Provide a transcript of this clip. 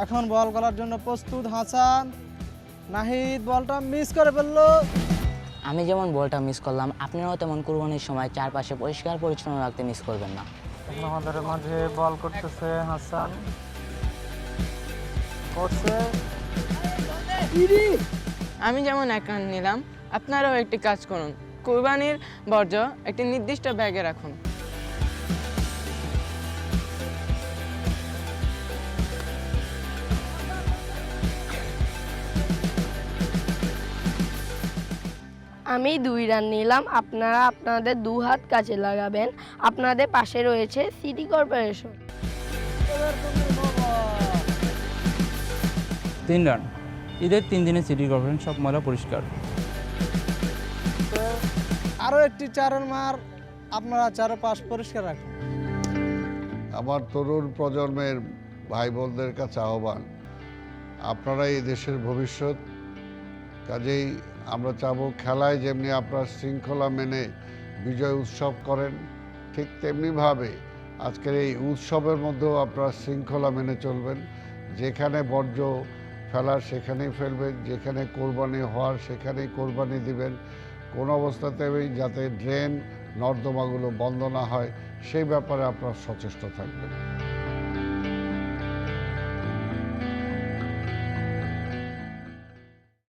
এখন বল করার জন্য প্রস্তুত হাসান। নাহিদ বলটা মিস করে ফেললো। আমি যেমন বলটা মিস করলাম, আপনারাও তেমন কুরবানির সময় চারপাশে পরিষ্কার পরিচ্ছন্ন রাখতে মিস করবেন না। এখন আমাদের মাঝে বল করতেছে হাসান, করছে। আমি যেমন এক রান নিলাম, আপনারাও একটি কাজ করুন। কুরবানির বর্জ্য একটি নির্দিষ্ট ব্যাগে রাখুন। আমি 2 রান নিলাম, আপনারা আপনাদের 2 হাত কাজে লাগাবেন। আপনাদের পাশে রয়েছে সিটি কর্পোরেশন। 3 রান। ঈদের 3 দিনে সিটি কর্পোরেশন সব ময়লা পরিষ্কার। আরো একটি চারের মার, আপনারা চারপাশ পরিষ্কার রাখুন। আমার তরুণ প্রজন্মের ভাই বোনদের কাছে আহ্বান, আপনারা এই দেশের ভবিষ্যৎ। কাজেই আমরা চাবো খেলায় যেমনি আপনারা শৃঙ্খলা মেনে বিজয় উৎসব করেন, ঠিক তেমনিভাবে আজকের এই উৎসবের মধ্যেও আপনারা শৃঙ্খলা মেনে চলবেন। যেখানে বর্জ্য ফেলার সেখানেই ফেলবেন, যেখানে কোরবানি হওয়ার সেখানেই কোরবানি দিবেন। কোনো অবস্থাতেই যাতে ড্রেন নর্দমাগুলো বন্ধ না হয় সেই ব্যাপারে আপনারা সচেষ্ট থাকবেন।